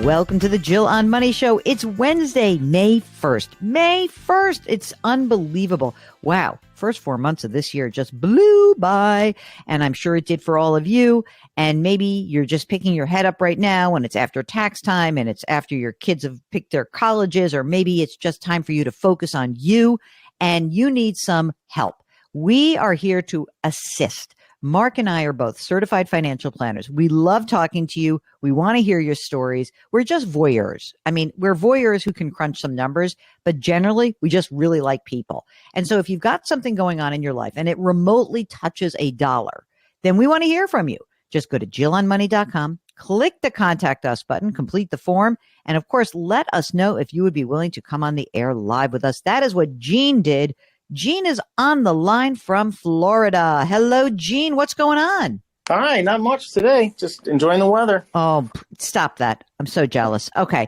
Welcome to the Jill on Money Show. It's Wednesday, May 1st. May 1st. It's unbelievable. Wow. First 4 months of this year just blew by, and I'm sure it did for all of you. And maybe you're just picking your head up right now and it's after tax time and it's after your kids have picked their colleges, or maybe it's just time for you to focus on you and you need some help. We are here to assist. Mark and I are both certified financial planners. We love talking to you. We want to hear your stories. We're just voyeurs. I mean, we're voyeurs who can crunch some numbers, but generally we just really like people. And so if you've got something going on in your life and it remotely touches a dollar, then we want to hear from you. Just go to jillonmoney.com, click the contact us button, complete the form, and of course, let us know if you would be willing to come on the air live with us. That is what Jean did. Jean is on the line from Florida. Hello, Jean. What's going on? Hi, not much today. Just enjoying the weather. Oh, stop that. I'm so jealous. Okay.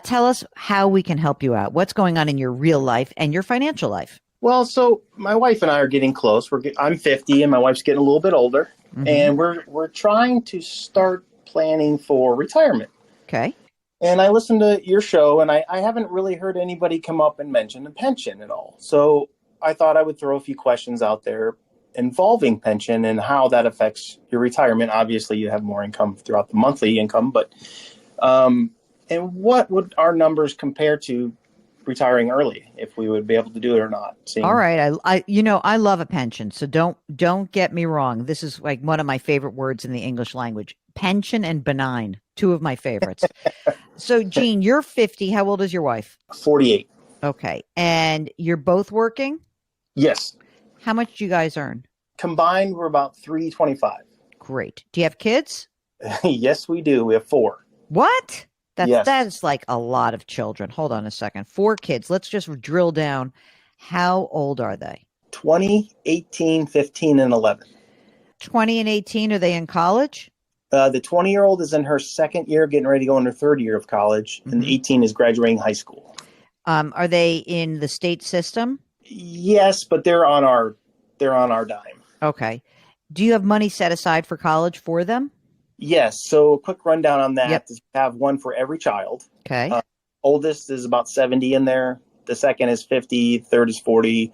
Tell us how we can help you out. What's going on in your real life and your financial life? Well, so my wife and I are getting close. I'm 50 and my wife's getting a little bit older. Mm-hmm. And we're trying to start planning for retirement. Okay. And I listened to your show and I haven't really heard anybody come up and mention a pension at all. So I thought I would throw a few questions out there involving pension and how that affects your retirement. Obviously, you have more income throughout the monthly income, but and what would our numbers compare to retiring early, if we would be able to do it or not? All right. I love a pension. So don't get me wrong. This is like one of my favorite words in the English language. Pension and benign, two of my favorites. So Jean, you're 50. How old is your wife? 48. Okay. And you're both working? Yes. How much do you guys earn? Combined, we're about $325. Great. Do you have kids? Yes, we do. We have 4. What? Yes. That's like a lot of children. Hold on a second. 4 kids. Let's just drill down. How old are they? 20, 18, 15, and 11. 20 and 18. Are they in college? The 20-year-old is in her second year, getting ready to go in her third year of college, and the 18 is graduating high school. Are they in the state system? Yes, but they're on our dime. Okay. Do you have money set aside for college for them? Yes. So a quick rundown on that. Yep. Is we have one for every child. Okay. Oldest is about 70 in there. The second is 50. Third is 40.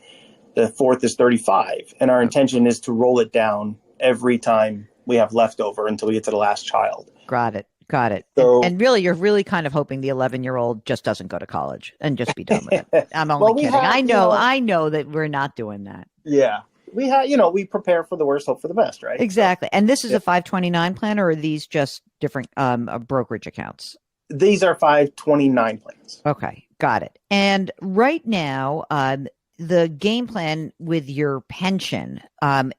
The fourth is 35. And our intention is to roll it down every time we have leftover until we get to the last child. Got it. So, and really, you're really kind of hoping the 11-year-old just doesn't go to college and just be done with it. I'm only kidding. I know that we're not doing that. Yeah. We have, we prepare for the worst, hope for the best, right? Exactly. And this is a 529 plan, or are these just different brokerage accounts? These are 529 plans. Okay. Got it. And right now, the game plan with your pension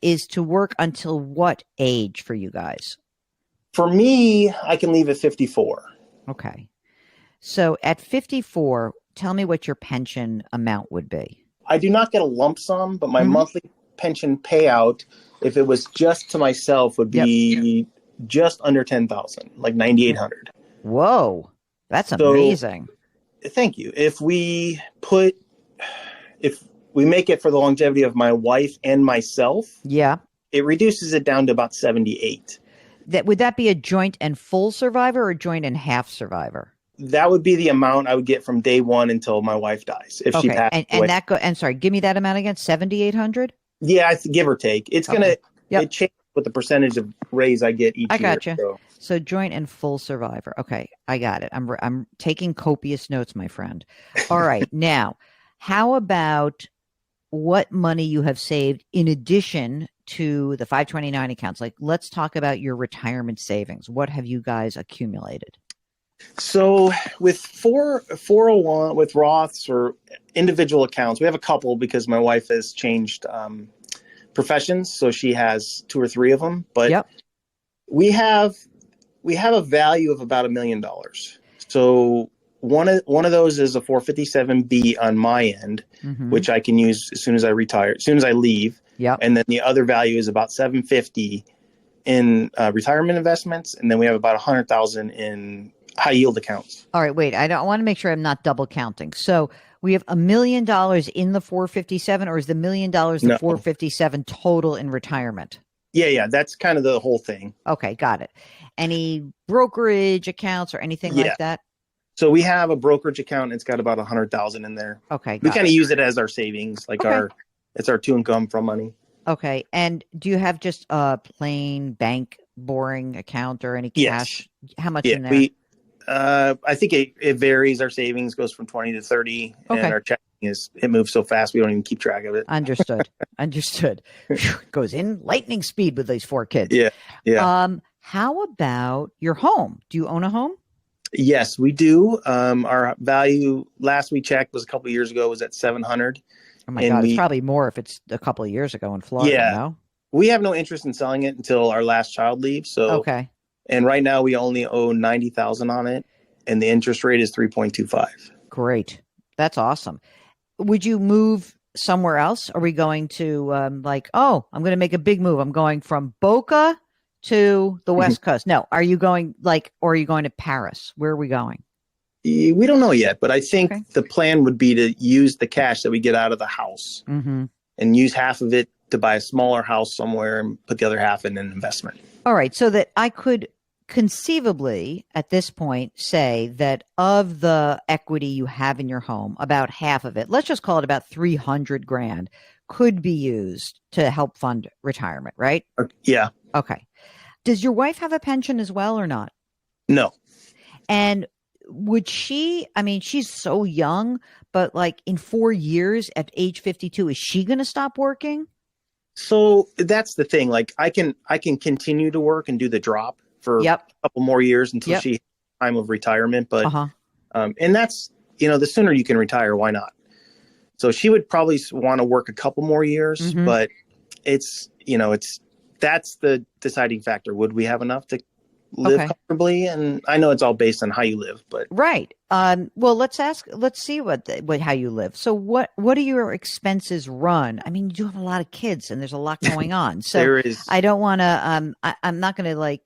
is to work until what age for you guys? For me, I can leave at 54. Okay. So at 54, tell me what your pension amount would be. I do not get a lump sum, but my monthly pension payout, if it was just to myself, would be just under 10,000, like 9,800. Whoa. That's amazing. Thank you. If we make it for the longevity of my wife and myself, it reduces it down to about 78. Would that be a joint and full survivor or joint and half survivor? That would be the amount I would get from day one until my wife dies. If she passed away. And sorry, give me that amount again. 7,800? Yeah, give or take. It's it changes with the percentage of raise I get each year. I gotcha. So joint and full survivor. Okay, I got it. I'm taking copious notes, my friend. All right. Now, how about what money you have saved in addition to the 529 accounts? Like, let's talk about your retirement savings. What have you guys accumulated? So with 401, with Roths or individual accounts, we have a couple because my wife has changed professions. So she has 2 or 3 of them, but we have a value of about $1 million. So one of those is a 457B on my end, which I can use as soon as I retire, as soon as I leave. And then the other value is about 750 in retirement investments, and then we have about 100,000 in high yield accounts. All right, wait. I want to make sure I'm not double counting. So we have $1 million in the 457, or is the $1 million the 457 total in retirement? Yeah. That's kind of the whole thing. Okay, got it. Any brokerage accounts or anything Yeah. like that? So we have a brokerage account. It's got about 100,000 in there. Okay, We got kind of it. use it as our savings, like Okay. it's our to and come from money. Okay. And do you have just a plain bank boring account or any Yes. cash? How much Yeah. in there? I think it varies. Our savings goes from 20 to 30, Okay. and our checking it moves so fast we don't even keep track of it. Understood. Understood. Goes in lightning speed with these 4 kids. Yeah. Yeah. How about your home? Do you own a home? Yes, we do. Our value last we checked was a couple of years ago was at 700. Oh my And God, it's probably more if it's a couple of years ago in Florida, Yeah. no? We have no interest in selling it until our last child leaves. So, Okay. and right now we only owe 90,000 on it, and the interest rate is 3.25. Great. That's awesome. Would you move somewhere else? Are we going to I'm going to make a big move. I'm going from Boca to the West Coast. No, are you going or are you going to Paris? Where are we going? We don't know yet, but I think Okay. the plan would be to use the cash that we get out of the house Mm-hmm. and use half of it to buy a smaller house somewhere and put the other half in an investment. All right. So that I could conceivably at this point say that of the equity you have in your home, about half of it, let's just call it about 300 grand, could be used to help fund retirement, right? Yeah. Okay. Does your wife have a pension as well or not? No. And would she, I mean, she's so young, but like in 4 years at age 52, is she going to stop working? So that's the thing. Like I can continue to work and do the drop for Yep. a couple more years until Yep. she time of retirement. But Uh-huh. and that's the sooner you can retire, why not? So she would probably want to work a couple more years, Mhm. but it's that's the deciding factor. Would we have enough to live Okay. comfortably? And I know it's all based on how you live, but Right. Well, let's see how you live. So what do your expenses run? I mean, you do have a lot of kids and there's a lot going on. So there is. I don't want to, I'm not going to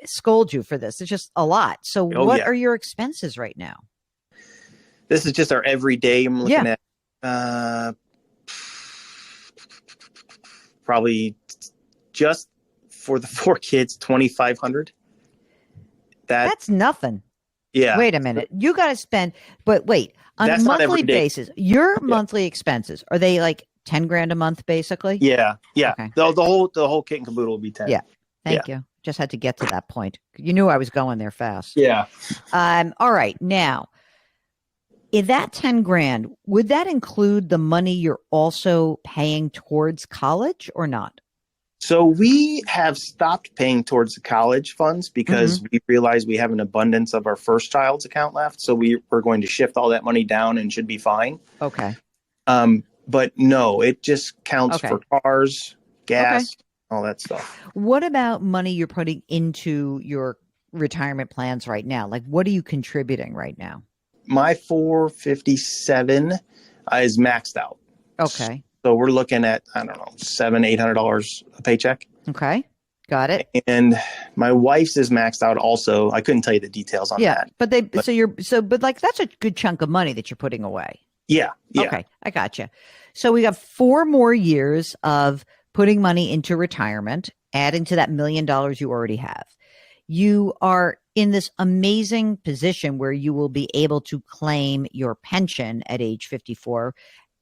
scold you for this. It's just a lot. So what Yeah. are your expenses right now? This is just our everyday. I'm looking Yeah. at probably just for the 4 kids, 2,500. That's nothing. Yeah. Wait a minute. You got to spend, but wait, on a That's not monthly every day. basis, your monthly expenses, are they like 10 grand a month basically? Yeah. Okay. The whole kit and caboodle will be 10. Yeah. Thank you. Just had to get to that point. You knew I was going there fast. Yeah. All right. Now, in that 10 grand, would that include the money you're also paying towards college or not? So we have stopped paying towards the college funds because we realize we have an abundance of our first child's account left. So we're going to shift all that money down and should be fine. Okay. But no, it just counts Okay. for cars, gas, all that stuff. What about money you're putting into your retirement plans right now? Like, what are you contributing right now? My 457 is maxed out. Okay. So we're looking at, I don't know, $700-800 a paycheck. Okay. Got it. And my wife's is maxed out also. I couldn't tell you the details on that. But that's a good chunk of money that you're putting away. Yeah. Okay. I gotcha. So we got 4 more years of putting money into retirement, adding to that $1 million you already have. You are in this amazing position where you will be able to claim your pension at age 54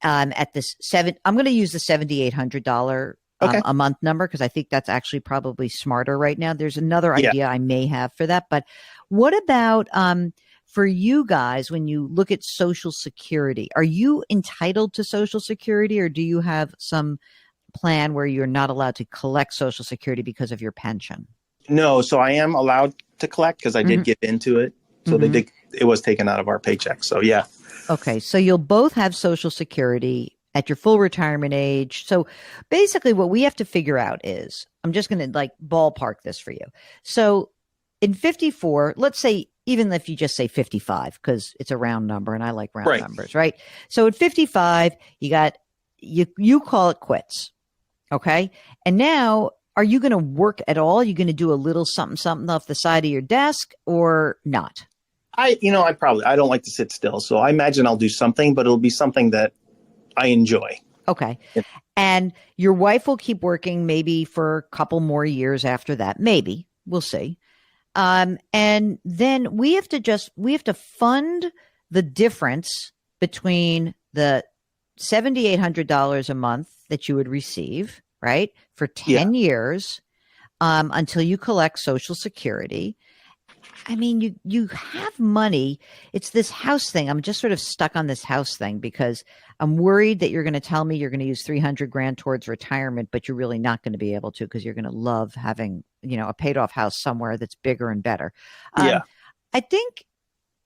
at this I'm going to use the $7,800 a month number because I think that's actually probably smarter right now. There's another idea I may have for that. But what about for you guys, when you look at Social Security, are you entitled to Social Security or do you have some plan where you're not allowed to collect Social Security because of your pension? No, so I am allowed to collect because I did get into it. So it was taken out of our paycheck. So yeah. Okay. So you'll both have Social Security at your full retirement age. So basically what we have to figure out is, I'm just going to ballpark this for you. So in 54, let's say, even if you just say 55, because it's a round number and I like round numbers, right? So at 55, you call it quits. Okay. And now, are you going to work at all? Are you going to do a little something off the side of your desk or not? I don't like to sit still. So I imagine I'll do something, but it'll be something that I enjoy. Okay. And your wife will keep working maybe for a couple more years after that. Maybe. We'll see. And then we have to fund the difference between the $7,800 a month that you would receive, right, for 10 years, until you collect Social Security. I mean, you have money. It's this house thing. I'm just sort of stuck on this house thing because I'm worried that you're going to tell me you're going to use 300 grand towards retirement, but you're really not going to be able to because you're going to love having, a paid off house somewhere that's bigger and better. I think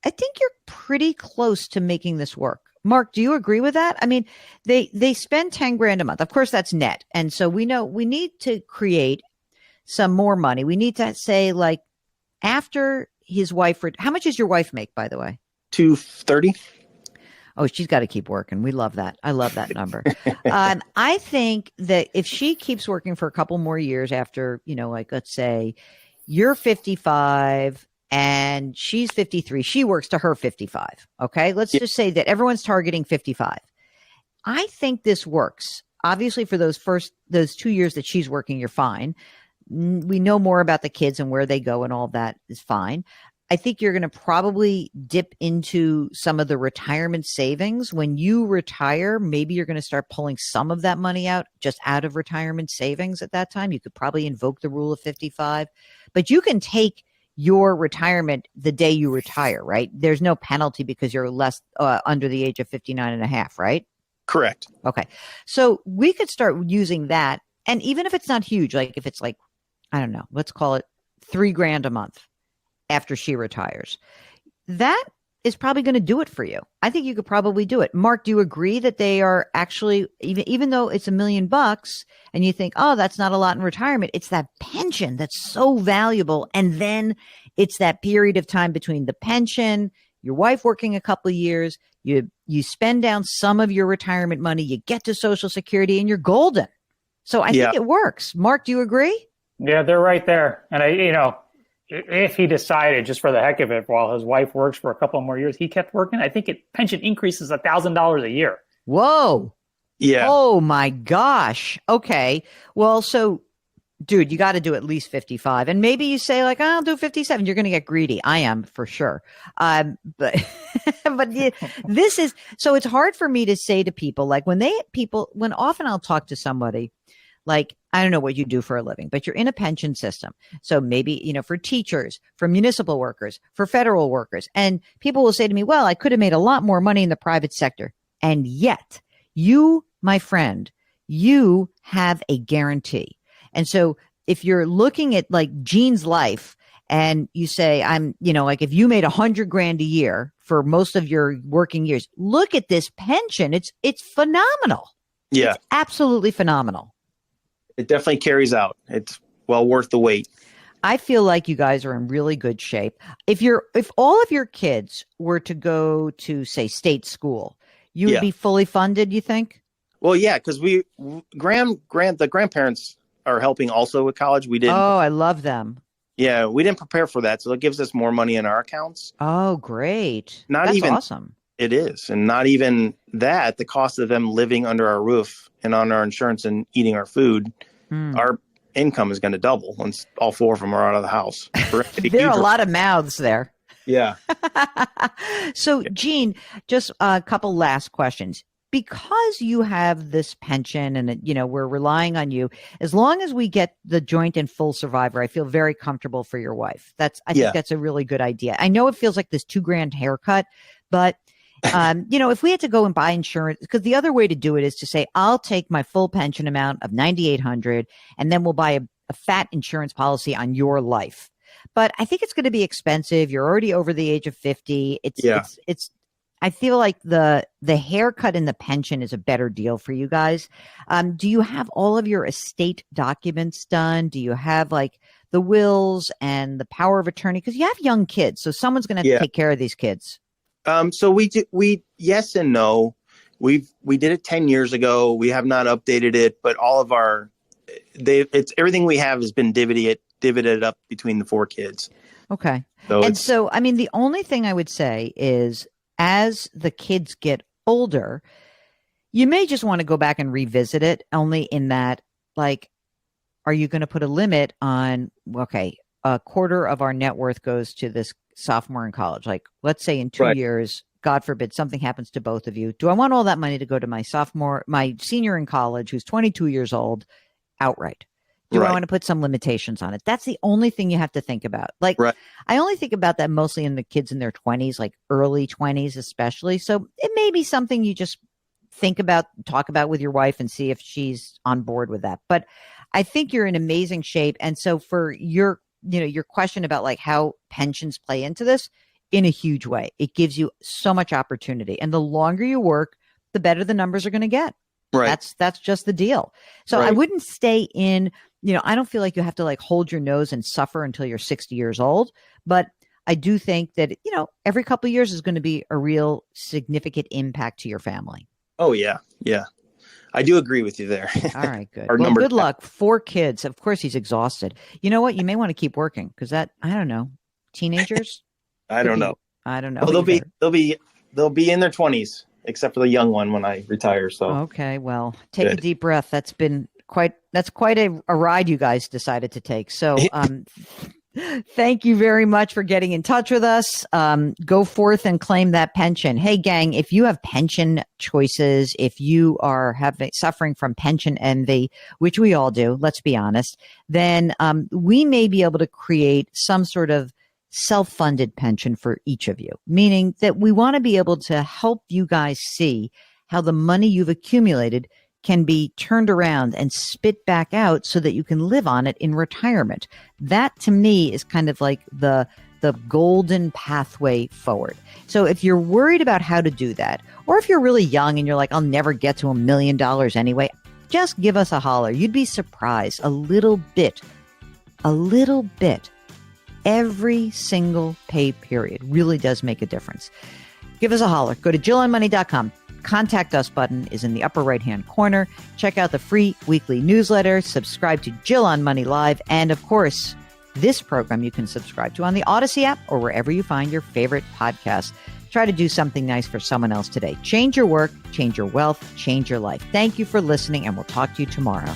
you're pretty close to making this work. Mark, do you agree with that? I mean, they spend 10 grand a month. Of course, that's net. And so we know we need to create some more money. We need to say, like, after his wife, how much does your wife make, by the way? 230. Oh, she's got to keep working. We love that. I love that number. I think that if she keeps working for a couple more years after, like, let's say you're 55 and she's 53, she works to her 55. Okay. Let's just say that everyone's targeting 55. I think this works. Obviously, for those 2 years that she's working, you're fine. We know more about the kids and where they go and all that is fine. I think you're going to probably dip into some of the retirement savings. When you retire, maybe you're going to start pulling some of that money out of retirement savings at that time. You could probably invoke the rule of 55, but you can take your retirement the day you retire, right? There's no penalty because you're less under the age of 59 and a half, right? Correct. Okay. So we could start using that. And even if it's not huge, like if it's like, I don't know, let's call it $3 grand a month after she retires, that is probably going to do it for you. I think you could probably do it. Mark, do you agree that they are actually, even though it's $1 million and you think, oh, that's not a lot in retirement, it's that pension that's so valuable. And then it's that period of time between the pension, your wife working a couple of years, you spend down some of your retirement money, you get to Social Security and you're golden. So I think it works. Mark, do you agree? Yeah, they're right there. And if he decided just for the heck of it, while his wife works for a couple more years, he kept working, I think pension increases $1,000 a year. Whoa. Yeah. Oh my gosh. Okay. Well, so dude, you got to do at least 55. And maybe you say like, I'll do 57. You're going to get greedy. I am for sure. But this is, so it's hard for me to say to people, like when often I'll talk to somebody, like, I don't know what you do for a living, but you're in a pension system. So maybe, for teachers, for municipal workers, for federal workers. And people will say to me, well, I could have made a lot more money in the private sector. And yet you, my friend, you have a guarantee. And so if you're looking at like Gene's life and you say, like if you made 100 grand a year for most of your working years, look at this pension. It's phenomenal. Yeah. It's absolutely phenomenal. It definitely carries out. It's well worth the wait. I feel like you guys are in really good shape. If all of your kids were to go to, say, state school, you would be fully funded, you think? Well, yeah, because the grandparents are helping also with college. We didn't. Oh, I love them. Yeah, we didn't prepare for that, so it gives us more money in our accounts. Oh, great! That's awesome. It is, and not even that. The cost of them living under our roof and on our insurance and eating our food, our income is going to double once all four of them are out of the house. There are a lot of mouths there. Yeah. So, Gene, just a couple last questions. Because you have this pension and, we're relying on you, as long as we get the joint and full survivor, I feel very comfortable for your wife. I think that's a really good idea. I know it feels like this $2 grand haircut, but if we had to go and buy insurance, because the other way to do it is to say, I'll take my full pension amount of $9,800 and then we'll buy a fat insurance policy on your life. But I think it's going to be expensive. You're already over the age of 50. I feel like the haircut and the pension is a better deal for you guys. Do you have all of your estate documents done? Do you have like the wills and the power of attorney? Because you have young kids, so someone's going to have to take care of these kids. So we yes and no. We did it 10 years ago. We have not updated it, but all of everything we have has been divided up between the four kids. Okay. So, I mean, the only thing I would say is, as the kids get older, You may just want to go back and revisit it, only in that, like, are you going to put a limit on, okay, a quarter of our net worth goes to this sophomore in college. Like, let's say in 2 years, God forbid, something happens to both of you. Do I want all that money to go to my senior in college, who's 22 years old, outright? Do I want to put some limitations on it? That's the only thing you have to think about. Like, I only think about that mostly in the kids in their 20s, like early 20s especially. So it may be something you just think about, talk about with your wife and see if she's on board with that. But I think you're in amazing shape. And so for your question about like how pensions play into this, in a huge way, it gives you so much opportunity. And the longer you work, the better the numbers are going to get. Right. That's just the deal. So I wouldn't stay in, I don't feel like you have to like hold your nose and suffer until you're 60 years old. But I do think that, every couple of years is going to be a real significant impact to your family. Oh, yeah. Yeah. I do agree with you there. All right, good. Well, good luck. 4 kids. Of course, he's exhausted. You know what? You may want to keep working because I don't know, teenagers. I don't know. Well, they'll be in their 20s, except for the young one when I retire. So okay, well, take a deep breath. That's quite a ride you guys decided to take. So thank you very much for getting in touch with us. Go forth and claim that pension. Hey, gang, if you have pension choices, if you are suffering from pension envy, which we all do, let's be honest, then we may be able to create some sort of self-funded pension for each of you, meaning that we want to be able to help you guys see how the money you've accumulated can be turned around and spit back out so that you can live on it in retirement. That to me is kind of like the golden pathway forward. So if you're worried about how to do that, or if you're really young and you're like, I'll never get to $1 million anyway, just give us a holler. You'd be surprised. A little bit, every single pay period really does make a difference. Give us a holler. Go to JillOnMoney.com. Contact Us button is in the upper right-hand corner. Check out the free weekly newsletter. Subscribe to Jill on Money Live. And of course, this program you can subscribe to on the Odyssey app or wherever you find your favorite podcasts. Try to do something nice for someone else today. Change your work, change your wealth, change your life. Thank you for listening, and we'll talk to you tomorrow.